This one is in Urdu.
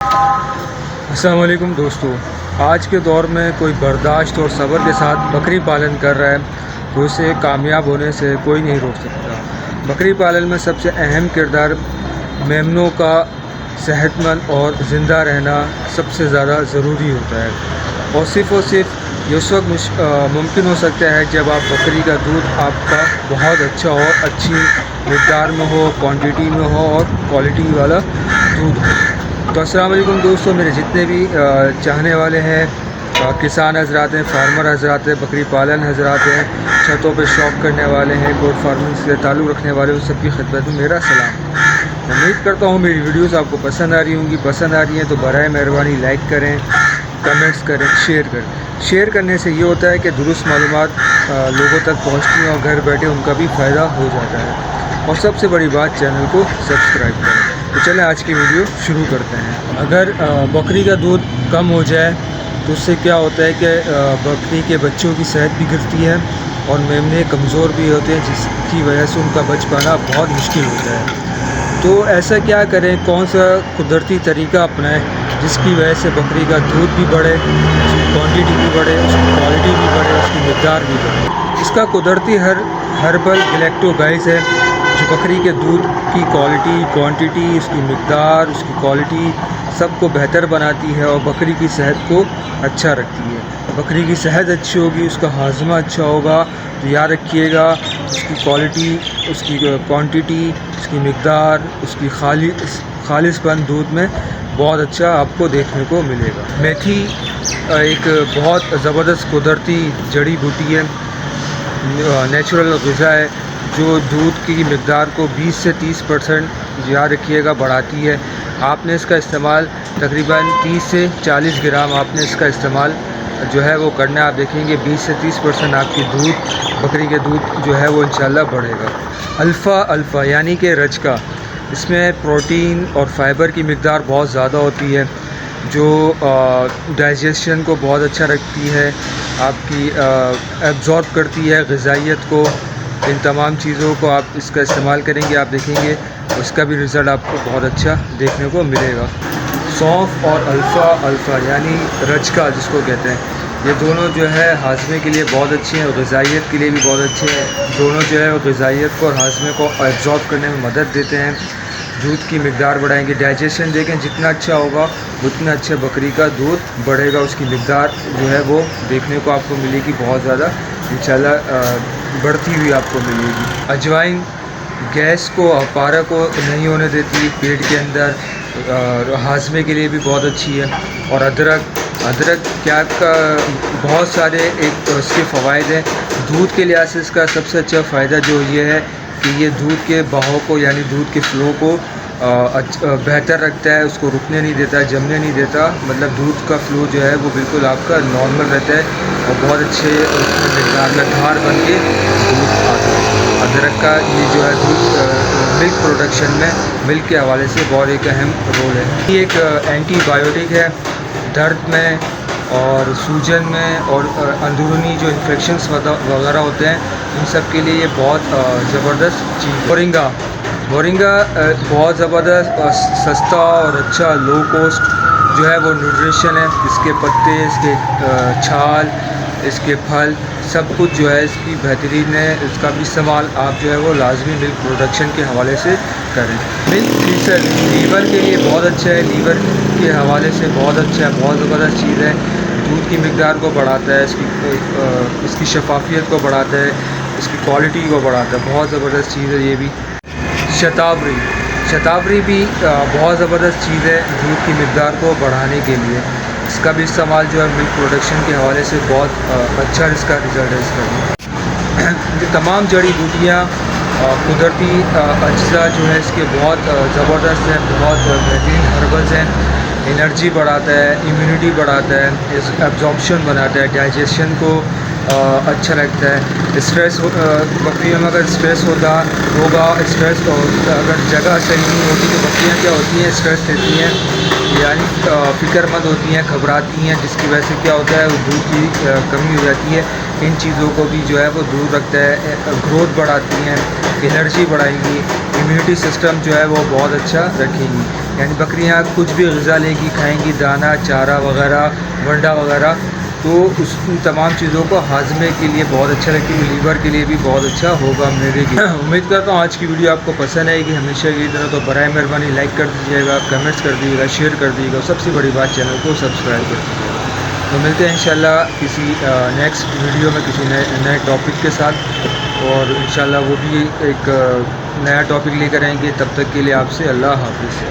السلام علیکم دوستو، آج کے دور میں کوئی برداشت اور صبر کے ساتھ بکری پالن کر رہا ہے تو اسے کامیاب ہونے سے کوئی نہیں روک سکتا۔ بکری پالن میں سب سے اہم کردار میمنوں کا صحت مند اور زندہ رہنا سب سے زیادہ ضروری ہوتا ہے، اور صرف یہ اس وقت ممکن ہو سکتا ہے جب آپ بکری کا دودھ آپ کا بہت اچھا ہو، اچھی مقدار میں ہو، کوانٹٹی میں ہو اور کوالٹی والا دودھ ہو۔ تو السلام علیکم دوستو، میرے جتنے بھی چاہنے والے ہیں، کسان حضرات ہیں، فارمر حضرات ہیں، بکری پالن حضرات ہیں، چھتوں پہ شوق کرنے والے ہیں، گوٹ فارمنگ سے تعلق رکھنے والے، ان سب کی خدمت میں میرا سلام۔ امید کرتا ہوں میری ویڈیوز آپ کو پسند آ رہی ہوں گی۔ پسند آ رہی ہیں تو برائے مہربانی لائک کریں، کمنٹس کریں، شیئر کریں۔ شیئر کرنے سے یہ ہوتا ہے کہ درست معلومات لوگوں تک پہنچتی ہیں اور گھر بیٹھے ان کا بھی فائدہ ہو جاتا ہے، اور سب سے بڑی بات چینل کو سبسکرائب کریں۔ تو چلیں آج کی ویڈیو شروع کرتے ہیں۔ اگر بکری کا دودھ کم ہو جائے تو اس سے کیا ہوتا ہے کہ بکری کے بچوں کی صحت بھی گرتی ہے اور میمنے کمزور بھی ہوتے ہیں، جس کی وجہ سے ان کا بچ پانا بہت مشکل ہوتا ہے۔ تو ایسا کیا کریں، کون سا قدرتی طریقہ اپنائیں جس کی وجہ سے بکری کا دودھ بھی بڑھے، اس کی کوانٹٹی بھی بڑھے، اس کی کوالٹی بھی بڑھے، اس کی مقدار بھی بڑھے۔ اس کا قدرتی ہربل گلیکٹوگائز ہے، جو بکری کے دودھ کی کوانٹٹی، اس کی مقدار، اس کی کوالٹی سب کو بہتر بناتی ہے اور بکری کی صحت کو اچھا رکھتی ہے۔ بکری کی صحت اچھی ہوگی، اس کا ہاضمہ اچھا ہوگا، تو یاد رکھیے گا اس کی کوالٹی، اس کی کوانٹٹی، اس کی مقدار، اس کی خالص پن دودھ میں بہت اچھا آپ کو دیکھنے کو ملے گا۔ میتھی ایک بہت زبردست قدرتی جڑی بوٹی ہے، نیچرل غذا ہے، جو دودھ کی مقدار کو 20 سے 30% یاد رکھیے گا بڑھاتی ہے۔ آپ نے اس کا استعمال تقریباً 30 سے 40 گرام آپ نے اس کا استعمال جو ہے وہ کرنا ہے۔ آپ دیکھیں گے 20 سے 30% آپ کی بکری کے دودھ جو ہے وہ انشاءاللہ بڑھے گا۔ الفا یعنی کہ رجکا، اس میں پروٹین اور فائبر کی مقدار بہت زیادہ ہوتی ہے، جو ڈائجیشن کو بہت اچھا رکھتی ہے، آپ کی ایبزارب کرتی ہے غذائیت کو۔ ان تمام چیزوں کو آپ اس کا استعمال کریں گے، آپ دیکھیں گے اس کا بھی رزلٹ آپ کو بہت اچھا دیکھنے کو ملے گا۔ سونف اور الفا یعنی رجکا جس کو کہتے ہیں، یہ دونوں جو ہے ہاضمے کے لیے بہت اچھے ہیں اور غذائیت کے لیے بھی بہت اچھے ہیں۔ دونوں جو ہے وہ غذائیت کو اور ہاضمے کو ایبزارب کرنے میں مدد دیتے ہیں، دودھ کی مقدار بڑھائیں گے۔ ڈائجیشن دیکھیں جتنا اچھا ہوگا اتنا اچھا بکری کا دودھ بڑھے گا، اس کی مقدار جو ہے وہ دیکھنے کو آپ کو ملے گی بہت زیادہ انشاءاللہ بڑھتی ہوئی آپ کو ملے گی۔ اجوائن گیس کو اور پارا کو نہیں ہونے دیتی پیٹ کے اندر، ہاضمے کے لیے بھی بہت اچھی ہے۔ اور ادرک کیا بہت سارے اس کے فوائد ہیں۔ دودھ کے لحاظ سے اس کا سب سے اچھا فائدہ جو یہ ہے کہ یہ دودھ کے بہاؤ کو یعنی دودھ کے فلو کو بہتر رکھتا ہے، اس کو رکنے نہیں دیتا، جمنے نہیں دیتا، مطلب دودھ کا فلو جو ہے وہ بالکل آپ کا نارمل رہتا ہے اور بہت اچھے اس میں مقدار میں دھار بن کے دودھ آتا ہے۔ ادرک کا یہ جو ہے دودھ ملک پروڈکشن میں ملک کے حوالے سے بہت ایک اہم رول ہے۔ یہ ایک اینٹی بایوٹک ہے، درد میں اور سوجن میں اور اندرونی جو انفیکشنس وغیرہ ہوتے ہیں ان سب کے لیے یہ بہت زبردست چیز ہے۔ مورنگا بہت زبردست اور سستا اور اچھا لو کوسٹ جو ہے وہ نیوٹریشن ہے۔ اس کے پتے، اس کے چھال، اس کے پھل سب کچھ جو ہے اس کی بہترین ہے۔ اس کا بھی استعمال آپ جو ہے وہ لازمی ملک پروڈکشن کے حوالے سے کریں۔ ملک تھیسر لیور کے لیے بہت اچھا ہے، لیور کے حوالے سے بہت اچھا ہے، بہت زبردست چیز ہے۔ دودھ کی مقدار کو بڑھاتا ہے، اس کی شفافیت کو بڑھاتا ہے، اس کی کوالٹی کو بڑھاتا ہے، بہت زبردست چیز ہے یہ بھی۔ شتاوری بھی بہت زبردست چیز ہے دودھ کی مقدار کو بڑھانے کے لیے۔ اس کا بھی استعمال جو ہے ملک پروڈکشن کے حوالے سے بہت اچھا اس کا رزلٹ ہے اس کا بھی۔ تمام جڑی بوٹیاں قدرتی اجزاء جو ہے اس کے بہت زبردست ہیں، بہت بہترین ہربلز ہیں۔ انرجی بڑھاتا ہے، امیونٹی بڑھاتا ہے، ایبزارپشن بناتا ہے، ڈائجیشن کو اچھا رکھتا ہے۔ اسٹریس بکریوں میں اگر اسٹریس ہوگا اسٹریس اگر جگہ صحیح نہیں ہوگی تو بکریاں کیا ہوتی ہیں اسٹریس لیتی ہیں، یعنی فکر مند ہوتی ہیں، گھبراتی ہیں، جس کی وجہ سے کیا ہوتا ہے وہ دودھ کی کمی ہو جاتی ہے۔ ان چیزوں کو بھی جو ہے وہ دور رکھتا ہے، گروتھ بڑھاتی ہیں، انرجی بڑھائیں گی، امیونٹی سسٹم جو ہے وہ بہت اچھا رکھیں گی۔ یعنی بکریاں کچھ بھی غذا لیں گی، کھائیں گی، دانہ، چارہ وغیرہ، ونڈا وغیرہ، تو ان تمام چیزوں کو ہاضمے کے لیے بہت اچھا لگتی ہے، لیور کے لیے بھی بہت اچھا ہوگا میرے لیے۔ امید کرتا ہوں آج کی ویڈیو آپ کو پسند آئے گی، ہمیشہ کی طرح تو برائے مہربانی لائک کر دیجیے گا، کمنٹس کر دیجیے گا، شیئر کر دیجیے گا، سب سے بڑی بات چینل کو سبسکرائب کر دیجیے گا۔ تو ملتے ہیں انشاءاللہ کسی نیکسٹ ویڈیو میں کسی نئے ٹاپک کے ساتھ، اور انشاءاللہ وہ بھی ایک نیا ٹاپک لے کر آئیں گے۔ تب تک کے لیے آپ سے اللہ حافظ۔